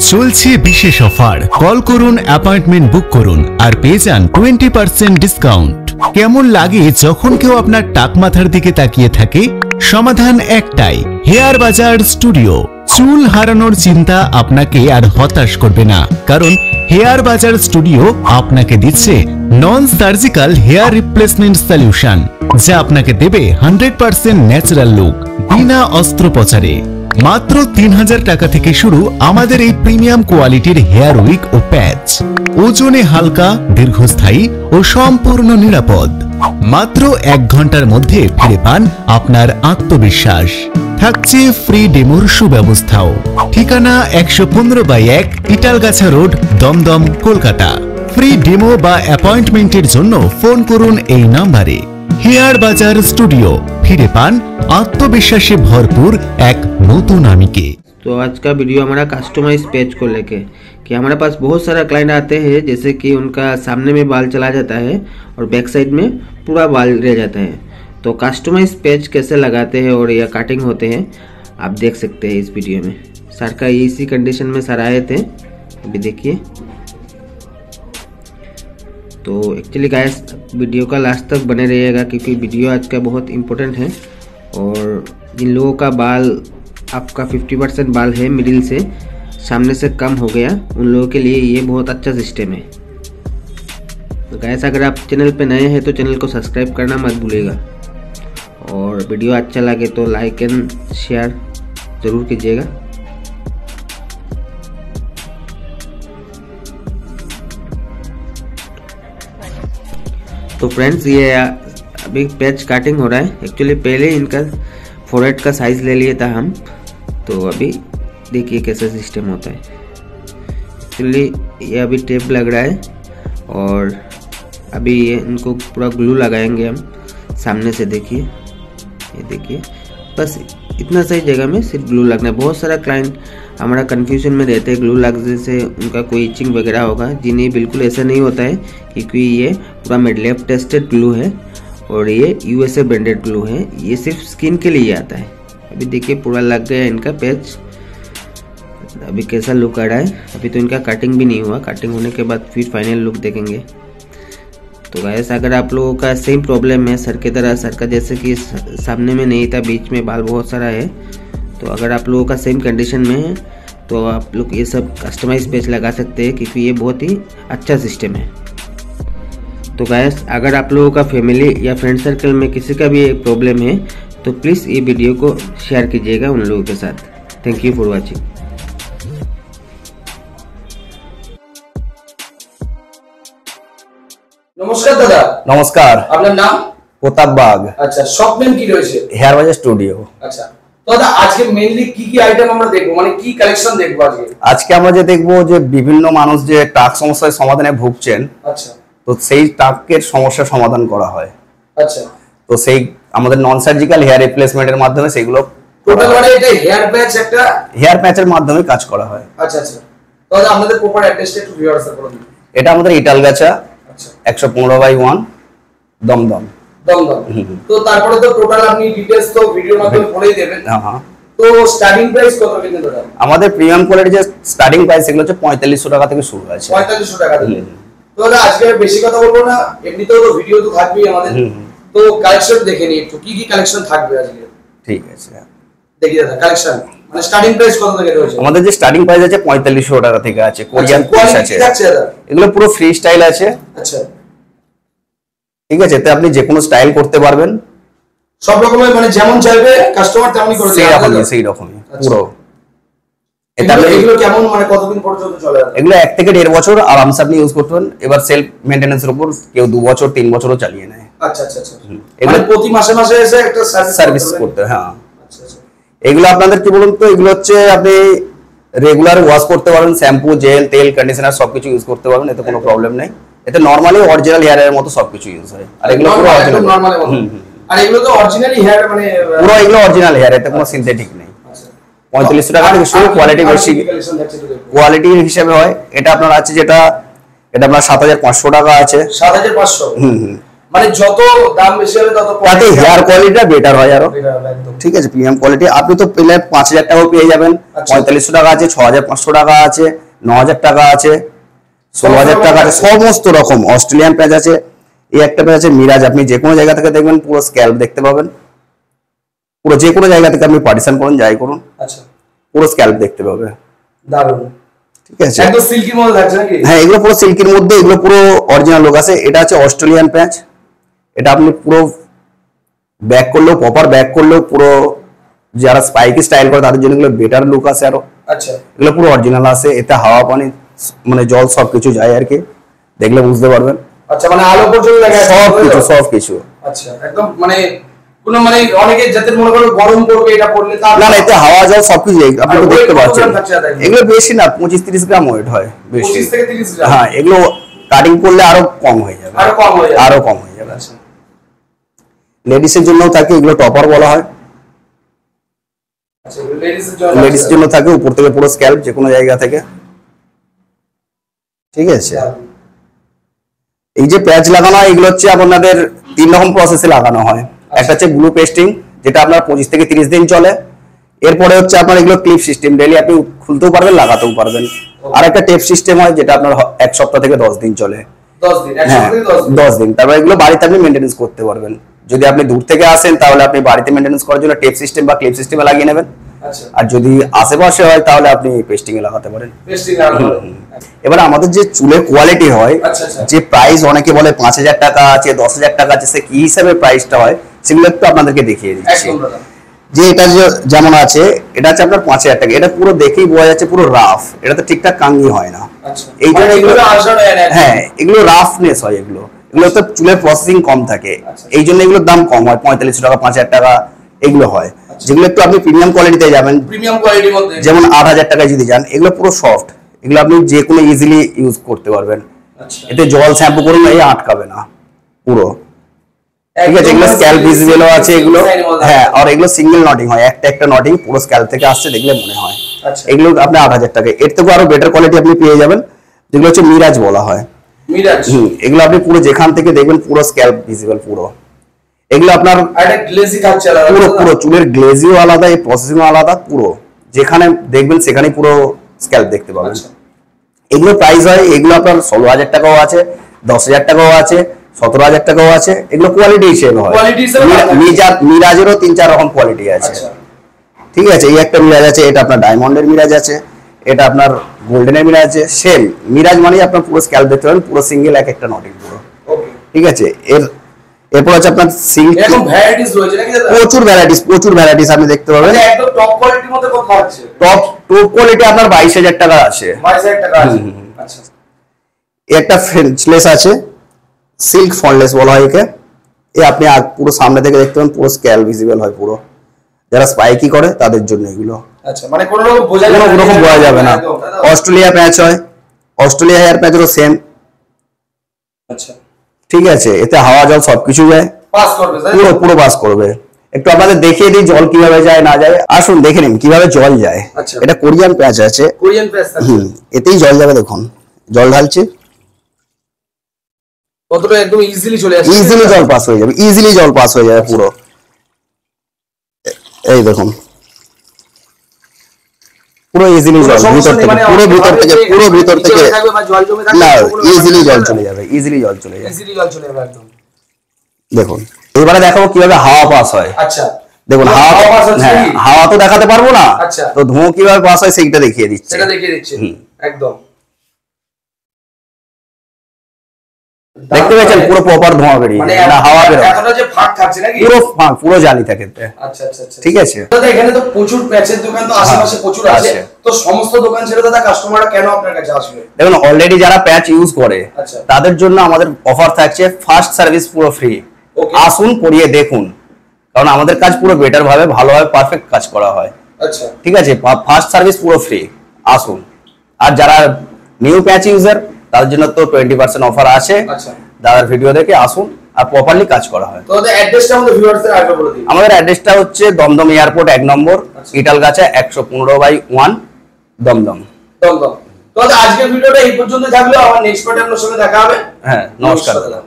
চলছে বিশেষ offer. Call করুন, অ্যাপয়েন্টমেন্ট বুক করুন আর পেয়ে যান 20% ডিসকাউন্ট। কেমন লাগে যখন কেউ আপনার টাক মাথার দিকে তাকিয়ে থাকে? সমাধান একটাই, হেয়ার বাজার স্টুডিও। চুল হারানোর চিন্তা আপনাকে আর হতাশ করবে না, কারণ হেয়ার বাজার স্টুডিও আপনাকে দিচ্ছে non surgical hair replacement solution, যা আপনাকে দেবে 100% ন্যাচারাল লুক বিনা অস্ত্রোপচারে। মাত্র 3000 টাকা থেকে শুরু আমাদের এই প্রিমিয়াম কোয়ালিটির হেয়ার উইক ও প্যাচ। ওজনে হালকা, দীর্ঘস্থায়ী ও সম্পূর্ণ নিরাপদ। মাত্র 1 ঘন্টার মধ্যে ফিরে পান আপনার আত্মবিশ্বাস। থাকছে ফ্রি ডেমোর সুব্যবস্থাও। ঠিকানা 115/1 Italgachha road, Dum Dum, Kolkata. Free demo বা অ্যাপয়েন্টমেন্টের জন্য ফোন করুন এই নাম্বারে। হেয়ার বাজার স্টুডিও, ফিরে पान आत्मविश्वासे भरपूर एक नतून आमीके। तो आज का वीडियो हमारा कस्टमाइज पेज को लेके कि हमारे पास बहुत सारा क्लाइंट आते हैं जैसे कि उनका सामने में बाल चला जाता है और बैक साइड में पूरा बाल रह जाता है। तो कस्टमाइज पेज कैसे लगाते हैं और या कटिंग होते हैं आप देख सकते हैं इस वीडियो में। सर का इसी कंडीशन में सर आए थे, अभी देखिए। तो एक्चुअली गाइस वीडियो का लास्ट तक बने रहिएगा क्योंकि वीडियो आज का बहुत इम्पोर्टेंट है। और जिन लोगों का बाल आपका 50% बाल है मिडिल से, सामने से कम हो गया, उन लोगों के लिए ये बहुत अच्छा सिस्टम है। तो गाइस अगर आप चैनल पे नए हैं तो चैनल को सब्सक्राइब करना मत भूलिएगा और वीडियो अच्छा लगे तो लाइक एंड शेयर ज़रूर कीजिएगा। तो फ्रेंड्स ये अभी पैच कटिंग हो रहा है। एक्चुअली पहले इनका फोरहेड का साइज़ ले लिए था हम, तो अभी देखिए कैसा सिस्टम होता है। एक्चुअली ये अभी टेप लग रहा है और अभी ये इनको पूरा ग्लू लगाएंगे हम सामने से। देखिए ये देखिए, बस इतना सही जगह में सिर्फ ग्लू लगना है। बहुत सारा क्लाइंट हमारा कन्फ्यूजन में रहते हैं ग्लू लगने से उनका कोई इचिंग वगैरह होगा। जिन्हें बिल्कुल ऐसा नहीं होता है क्योंकि ये पूरा मेडलैब टेस्टेड ग्लू है और ये USA ब्रांडेड ग्लू है। ये सिर्फ स्किन के लिए आता है। अभी देखिए पूरा लग गया इनका पैच। अभी कैसा लुक आ रहा है, अभी तो इनका कटिंग भी नहीं हुआ, कटिंग होने के बाद फिर फाइनल लुक देखेंगे। तो गाइस अगर आप लोगों का सेम प्रॉब्लम है सर की तरह, सर का जैसे कि सामने में नहीं था, बीच में बाल बहुत सारा है, तो अगर आप लोगों का सेम कंडीशन में है तो आप लोग ये सब कस्टमाइज पेज लगा सकते हैं क्योंकि ये बहुत ही अच्छा सिस्टम है। तो गाइस अगर आप लोगों का फैमिली या फ्रेंड सर्कल में किसी का भी एक प्रॉब्लम है तो प्लीज़ ये वीडियो को शेयर कीजिएगा उन लोगों के साथ। Thank you for watching. नमस्कार दादा। नमस्कार। আপনার নাম? প্রতাপ বাগ। আচ্ছা, শপ নেম কি রয়েছে? হেয়ার বাজার স্টুডিও। আচ্ছা দাদা, আজকে মেইনলি কি কি আইটেম আমরা দেখবো, মানে কি কালেকশন দেখবো আজকে? আজকে আমরা যে দেখবো যে বিভিন্ন মানুষ যে টাক সমস্যার সমাধানে ভুগছেন, আচ্ছা, তো সেই টাকের সমস্যার সমাধান করা হয়। আচ্ছা, তো সেই আমাদের নন সার্জিক্যাল হেয়ার রিপ্লেসমেন্টের মাধ্যমে সেগুলো টোটাল মানে এটা হেয়ার প্যাচ, একটা হেয়ার প্যাচের মাধ্যমে কাজ করা হয়। আচ্ছা আচ্ছা দাদা, আপনাদের প্রপার অ্যাড্রেসটা একটু ভিউয়ার্সদের বলে দিন। এটা আমাদের ইটালগাছা 115/1 দমদম। দমদম। তো তারপরে তো টোটাল আপনি ডিটেইলস তো ভিডিওর মাধ্যমে বলেই দেবেন। হ্যাঁ। তো স্টার্টিং প্রাইস কত কিনতে দাদা? আমাদের প্রিমিয়াম কোয়ালিটি যে স্টার্টিং প্রাইস সেগুলো হচ্ছে 4500 টাকা থেকে শুরু আছে। 4500 টাকা থেকে। তো দাদা আজকে বেশি কথা বলবো না, এমনিতেও তো ভিডিও তো থাকবেই আমাদের। তো কালেকশন দেখে নিই একটু কি কি কালেকশন থাকবে আজকে। ঠিক আছে, দেখি দাদা কালেকশন মানে স্টার্টিং প্রাইস কত থেকে রয়েছে? আমাদের যে স্টার্টিং প্রাইস আছে 4500 টাকা থেকে আছে। কোরিয়ান পিস আছে, এগুলো পুরো ফ্রি স্টাইল আছে। আচ্ছা ঠিক আছে, এতে আপনি যে কোনো স্টাইল করতে পারবেন, সব রকমের, মানে যেমন চাইবে কাস্টমার তেমনই করে দেবে। সেই রকমই পুরো। এগুলো কেমন, মানে কতদিন পর্যন্ত চলে? এগুলো 1 থেকে 1.5 বছর আরামসে আপনি ইউজ করতে পারেন। এবার সেলফ মেইনটেনেন্সের উপর কেউ 2 বছর 3 বছরও চালিয়ে নেয়। আচ্ছা আচ্ছা আচ্ছা, এগুলো প্রতি মাসে মাসে এসে একটা সার্ভিস করতে। হ্যাঁ আচ্ছা আচ্ছা। এগুলো আপনাদের কি বলুন তো, এগুলো হচ্ছে আপনি রেগুলার ওয়াশ করতে পারবেন, শ্যাম্পু, জেল, তেল, কন্ডিশনার সবকিছু ইউজ করতে পারবেন, এতে কোনো প্রবলেম নেই। এতে নরমালি অরিজিনাল হেয়ারের মতো সবকিছু ইউজ হয়। আর এগুলো পুরো অরিজিনাল নরমাল। আর এগুলো তো অরিজিনালি হেয়ার, মানে পুরো এগুলো অরিজিনাল হেয়ার, এতে কোনো সিনথেটিক নেই। 4500 টাকা থেকে শুরু। কোয়ালিটি বেশি কোয়ালিটি হিসেবে হয়। এটা আপনার আছে যেটা, এটা আপনার 7500 টাকা আছে। 7500। মানে যত দাম বেশি হবে তত তাতে হেয়ার কোয়ালিটিটা বেটার হয় আরো। ঠিক আছে, প্রিমিয়াম কোয়ালিটি। আপনি তো পেলে 5000 টাকাও পেয়ে যাবেন, 4500 টাকা আছে, 6500 টাকা আছে, 9000 টাকা আছে, 16000 টাকা আছে, সমস্ত রকম অস্ট্রেলিয়ান প্যাচ আছে। এই একটা প্যাচ আছে মিরাজ, আপনি যে কোনো জায়গা থেকে দেখবেন পুরো স্ক্যাল্প দেখতে পাবেন, পুরো যে কোনো জায়গা থেকে আপনি পার্টিশন করুন যাই করুন, আচ্ছা পুরো স্ক্যাল্প দেখতে পাবে। দারুণ। ঠিক আছে, একদম সিল্কির মধ্যে থাকছে নাকি? হ্যাঁ, এগুলো পুরো সিল্কের মধ্যে, এগুলো পুরো অরিজিনাল লুক আছে। এটা আছে অস্ট্রেলিয়ান প্যাচ, এটা আপনি পুরো ব্যাক করলেও, প্রপার ব্যাক করলেও, পুরো যারা স্পাইকি স্টাইল করে তাদের জন্য এগুলো বেটার লুক আছে আরো। আচ্ছা, এগুলো পুরো অরিজিনাল আছে, এতে হাওয়া পানি মানে জল সবকিছু যায় আর কি, দেখলে বুঝতে পারবেন। আচ্ছা, মানে আলো পর্যন্ত দেখা সবকিছু। আচ্ছা, একদম মানে কোন মানে অনেকে যাদের মনে করো গরম পড়বে এটা পড়লে তার না, এতে হাওয়া জল সবকিছু আপনি তো দেখতে পাচ্ছেন। এগুলো বেশি না, 25-30 গ্রাম ওয়েট হয়, বেশি 25 থেকে 30 গ্রাম। হ্যাঁ, এগুলো কাটিং করলে আরো কম হয়ে যাবে, আরো কম হয়ে যাবে। আচ্ছা, লেডিসের জন্য থাকে, এগুলো টপার বলা হয়। আচ্ছা, লেডিসের জন্য, লেডিসের জন্য থাকে, উপর থেকে পুরো স্ক্যাল্প যে কোনো জায়গা থেকে। ঠিক আছে, এই যে প্যাচ লাগানো হয় এগুলো হচ্ছে আপনাদের 3 রকম প্রসেসে লাগানো হয়। একটা হচ্ছে গ্লু পেস্টিং, যেটা আপনার 25 থেকে 30 দিন চলে। এরপরে হচ্ছে আপনার এগুলো ক্লিপ সিস্টেম, ডেইলি আপনি খুলতেও পারবেন, লাগাতেও পারবেন। আর একটা টেপ সিস্টেম হয়, যেটা আপনার 1 সপ্তাহ থেকে 10 দিন চলে। 10 দিন, 1 হ্যাঁ, সপ্তাহ থেকে 10 দিন। 10 দিন। তারপর এগুলো বাড়িতে আপনি মেইনটেনেন্স করতে পারবেন। যদি আপনি দূর থেকে আসেন তাহলে আপনি বাড়িতে মেইনটেনেন্স করার জন্য টেপ সিস্টেম বা ক্লিপ সিস্টেমে লাগিয়ে নেবেন। আচ্ছা, আর যদি আশেপাশে হয় তাহলে আপনি পেস্টিং এ লাগাতে পারেন। পেস্টিং লাগানো। এবার আমাদের যে চুলের কোয়ালিটি হয়, আচ্ছা, আচ্ছা, যে প্রাইস অনেকে বলে 5000 টাকা আছে, 10000 টাকা আছে, সে কি হিসাবে প্রাইসটা হয় সেগুলো একটু আপনাদেরকে দেখিয়ে দিচ্ছি। একদম দাদা। যে এটা যেমন আছে, এটা আছে আপনার 5000 টাকা। এটা পুরো দেখেই বোঝা যাচ্ছে পুরো রাফ, এটা তো ঠিকঠাক কাঙ্গি হয় না। আচ্ছা, এই জন্য এগুলো, হ্যাঁ, এগুলো রাফনেস হয়, এগুলো তো চুলের প্রসেসিং কম থাকে, এই জন্য এগুলোর দাম কম হয়, 4500 টাকা, 5000 টাকা এগুলো হয়। যেগুলো একটু আপনি প্রিমিয়াম কোয়ালিটিতে যাবেন, প্রিমিয়াম কোয়ালিটির মধ্যে, যেমন 8000 টাকায় যদি যান, এগুলো পুরো সফট, এগুলো আপনি যে কোনো ইজিলি ইউজ করতে পারবেন। আচ্ছা, এতে জল শ্যাম্পু করুন এই আটকাবে না পুরো। ঠিক আছে, এগুলো স্ক্যাল্প ভিজিবলও আছে এগুলো। হ্যাঁ, আর এগুলো সিঙ্গেল নটিং হয়, একটা নটিং পুরো স্ক্যাল্প থেকে আসছে, দেখলে মনে হয়। আচ্ছা, এগুলো আপনি 8000 টাকা। এর থেকে আরো বেটার কোয়ালিটি আপনি পেয়ে যাবেন, যেগুলো হচ্ছে মিরাজ বলা হয়। মিরাজ, এগুলো আপনি পুরো যেখান থেকে দেখবেন পুরো স্ক্যাল্প ভিজিবল পুরো। এগুলো আপনার একটা গ্লেজি থাকছে আলাদা, পুরো চুলের গ্লেজিও আলাদা, এই প্রসেসিংও আলাদা, পুরো যেখানে দেখবেন সেখানে পুরো স্ক্যাল্প দেখতে পাবেন। এগুলো প্রাইস হয়, এগুলো আপনার 16000 টাকাও আছে, 10000 টাকাও আছে, 17000 টাকাও আছে। এগুলো কোয়ালিটি হিসেবে হয়। মিরাজেরও 3-4 রকম কোয়ালিটি আছে। ঠিক আছে, এই একটা মিরাজ আছে, এটা আপনার ডায়মন্ডের মিরাজ আছে, এটা আপনার গোল্ডেনের মিরাজ আছে। সেম মিরাজ মানে আপনার পুরো স্ক্যাল্প দেখতে পাবেন, পুরো সিঙ্গেল একটা নটিং পুরো। ঠিক আছে, এরপর আছে আপনার সিল্ক, এরকম ভ্যারাইটিস রয়েছে নাকি দাদা? প্রচুর ভ্যারাইটিস আপনি দেখতে পাবেন। একদম টপ কোয়ালিটির মধ্যে কত আছে? টপ কোয়ালিটি আপনার 22000 টাকা আছে। 22000 টাকা আছে। আচ্ছা, একটা ফ্রেঞ্চলেস আছে, সিল্ক ফনলেস বলা হয় একে। আপনি পুরো সামনে থেকে দেখতে পাবেন, পুরো স্ক্যাল্প ভিজিবল হয় পুরো, যারা স্পাইকি করে তাদের জন্য এগুলো। আচ্ছা, মানে কোনো রকম বোঝা যাবে না। অস্ট্রেলিয়া প্যাচ হয়, অস্ট্রেলিয়া হেয়ার প্যাচেরও সেম। আচ্ছা, ঠিক আছে, এতে হাওয়া জল সবকিছু যায়, পাস করবে, পুরো পাস করবে। একটু আপনাদের দেখিয়ে দিই জল কিভাবে যায় না যায়। আসুন দেখে নিন কিভাবে জল যায়। আচ্ছা, এটা কোরিয়ান প্যাচ আছে, কোরিয়ান প্যাচ আছে। এতেই জল যাবে, দেখুন জল ঢালছে, কতটা একদম ইজিলি চলে আসে, ইজিলি জল পাস হয়ে যাবে পুরো। এই দেখুন পুরো ইজিলি জল ভিতর থেকে, পুরো ভিতর থেকে না, ইজিলি জল চলে যাবে একদম। দেখুন এবারে দেখাবো কিভাবে হাওয়া পাস হয়। আচ্ছা, দেখুন হাওয়া তো দেখাতে পারবো না, তো ধোঁয়া কিভাবে পাস হয় সেইটা দেখিয়ে দিচ্ছি। একদম দেখতে পাচ্ছেন পুরো প্রপার ধোঁয়া বেরিয়ে যায়, না হাওয়া বের হয়, এতটা যে ফাঁক থাকছে নাকি? পুরো ফাঁক, পুরো জালি থাকে। আচ্ছা, ঠিক আছে দাদা, এখানে তো প্রচুর প্যাচের দোকান তো আশেপাশে প্রচুর আছে, তো সমস্ত দোকান ছেড়ে দাদা কাস্টমাররা কেন আপনার কাছে আসবে? দেখুন অলরেডি যারা প্যাচ ইউজ করে তাদের জন্য আমাদের অফার থাকছে, ফার্স্ট সার্ভিস পুরো ফ্রি। আসুন করিয়ে দেখুন, কারণ আমাদের কাজ পুরো বেটার ভাবে, ভালোভাবে পারফেক্ট কাজ করা হয়। আচ্ছা, ঠিক আছে, ফার্স্ট সার্ভিস পুরো ফ্রি, আসুন। আর যারা নিউ প্যাচ ইউজার তাদের জন্য তো 20% অফার আছে। দাদার ভিডিও দেখে আসুন, আর প্রপারলি কাজ করা হয়। তো অ্যাড্রেসটা আমাদের ভিউয়ারদের আগে বলে দিন। আমাদের অ্যাড্রেসটা হচ্ছে দমদম এয়ারপোর্ট 1 নম্বর, ইটালগাছা 115/1 দমদম। তো আজকের ভিডিওটা এই পর্যন্ত থাকলো, আমার নেক্সট পার্টে আপনার সঙ্গে দেখা হবে। হ্যাঁ, নমস্কার দাদা।